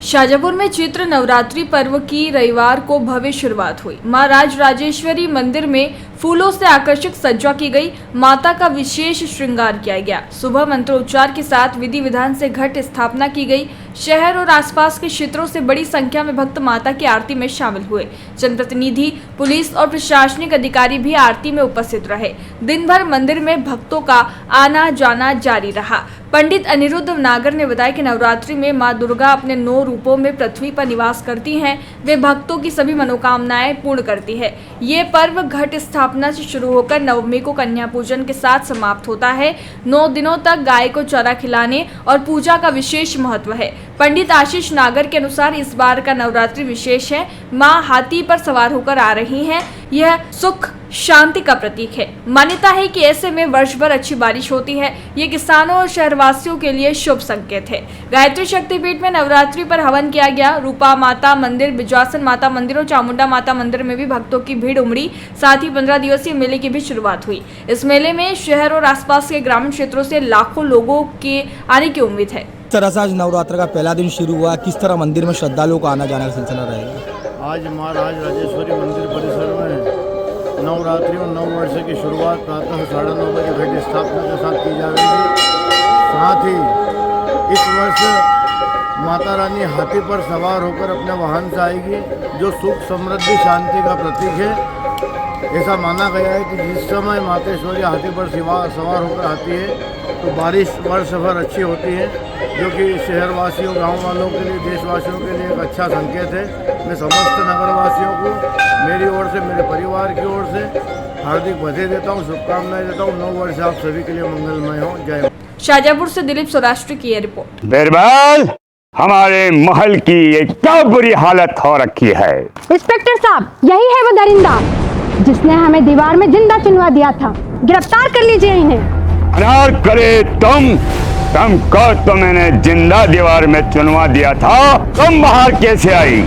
शाजापुर में चैत्र नवरात्रि पर्व की रविवार को भव्य शुरुआत हुई। मां राजराजेश्वरी मंदिर में फूलों से आकर्षक सज्जा की गई। माता का विशेष श्रृंगार किया गया। सुबह मंत्रोच्चार के साथ विधि विधान से घट स्थापना की गई। शहर और आसपास के क्षेत्रों से बड़ी संख्या में भक्त माता की आरती में शामिल हुए। जनप्रतिनिधि, पुलिस और प्रशासनिक अधिकारी भी आरती में उपस्थित रहे। दिन भर मंदिर में भक्तों का आना जाना जारी रहा। पंडित अनिरुद्ध नागर ने बताया कि नवरात्रि में मां दुर्गा अपने 9 रूपों में पृथ्वी पर निवास करती हैं। वे भक्तों की सभी मनोकामनाएं पूर्ण करती है। ये पर्व घट स्थापना से शुरू होकर नवमी को कन्या पूजन के साथ समाप्त होता है। 9 दिनों तक गाय को चारा खिलाने और पूजा का विशेष महत्व है। पंडित आशीष नागर के अनुसार इस बार का नवरात्रि विशेष है। मां हाथी पर सवार होकर आ रही हैं। यह सुख शांति का प्रतीक है। मान्यता है कि ऐसे में वर्ष भर अच्छी बारिश होती है। ये किसानों और शहरवासियों के लिए शुभ संकेत है। गायत्री शक्तिपीठ में नवरात्रि पर हवन किया गया। रूपा माता मंदिर, बिजवासन माता मंदिर और चामुंडा माता मंदिर में भी भक्तों की भीड़ उमड़ी। साथ ही 15 दिवसीय मेले की भी शुरुआत हुई। इस मेले में शहर और आसपास के ग्रामीण क्षेत्रों से लाखों लोगों के आने की उम्मीद है। किस तरह से आज नवरात्र का पहला दिन शुरू हुआ, किस तरह मंदिर में श्रद्धालुओं का आना जाने का सिलसिला रहेगा? आज मां राजराजेश्वरी मंदिर परिसर में नवरात्रि और 9 वर्ष की शुरुआत प्रातः 9:30 बजे घट स्थापना के साथ की जा रही है। साथ ही इस वर्ष माता रानी हाथी पर सवार होकर अपने वाहन से आएगी, जो सुख समृद्धि शांति का प्रतीक है। ऐसा माना गया है कि जिस समय मातेश्वरी हाथी पर सवार होकर आती है तो बारिश वर्ष भर अच्छी होती है, जो कि शहरवासियों, गांव वालों के लिए, देशवासियों के लिए एक अच्छा संकेत है। मैं समस्त नगरवासियों को मेरी ओर से, मेरे परिवार की ओर से हार्दिक बधाई देता हूँ, शुभकामनाएं देता हूँ। 9 वर्ष आप सभी के लिए मंगलमय हो। जय। शाजापुर से दिलीप सौराष्ट्र की यह रिपोर्ट। बिरबल, हमारे महल की एक क्या बुरी हालत हो रखी है। इंस्पेक्टर साहब, यही है वो दरिंदा जिसने हमें दीवार में जिंदा चुनवा दिया था। गिरफ्तार कर लीजिए इन्हें। अनार करे तुमको तो मैंने जिंदा दीवार में चुनवा दिया था, तुम बाहर कैसे आई?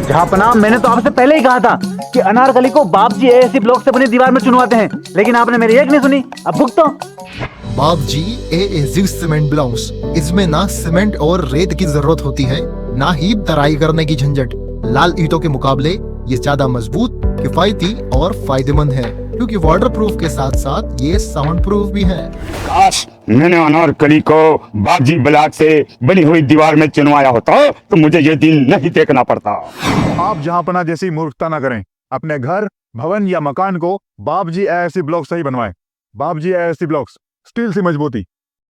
जहापना, मैंने तो आपसे पहले ही कहा था कि अनारकली को बाप जी एएससी ब्लॉक से अपनी दीवार में चुनवाते हैं, लेकिन आपने मेरी एक नहीं सुनी। अब भुगतो। बाप जी एएससी सीमेंट ब्लॉक्स, इसमें ना सीमेंट और रेत की जरूरत होती है, ना ही तराई करने की झंझट। लाल ईंटों के मुकाबले ये ज्यादा मजबूत, किफायती और फायदेमंद है, क्योंकि वाटर प्रूफ के साथ साथ ये साउंड प्रूफ भी है। काश मैंने अनारकली को बापजी ब्लॉक से बनी हुई दीवार में चुनवाया होता तो मुझे ये दिन नहीं देखना पड़ता। आप जहांपना जैसी मूर्खता न करें। अपने घर, भवन या मकान को बाप जी एएससी ब्लॉक से ही बनवाएं। बाप जी एएससी ब्लॉक्स, स्टील से मजबूती।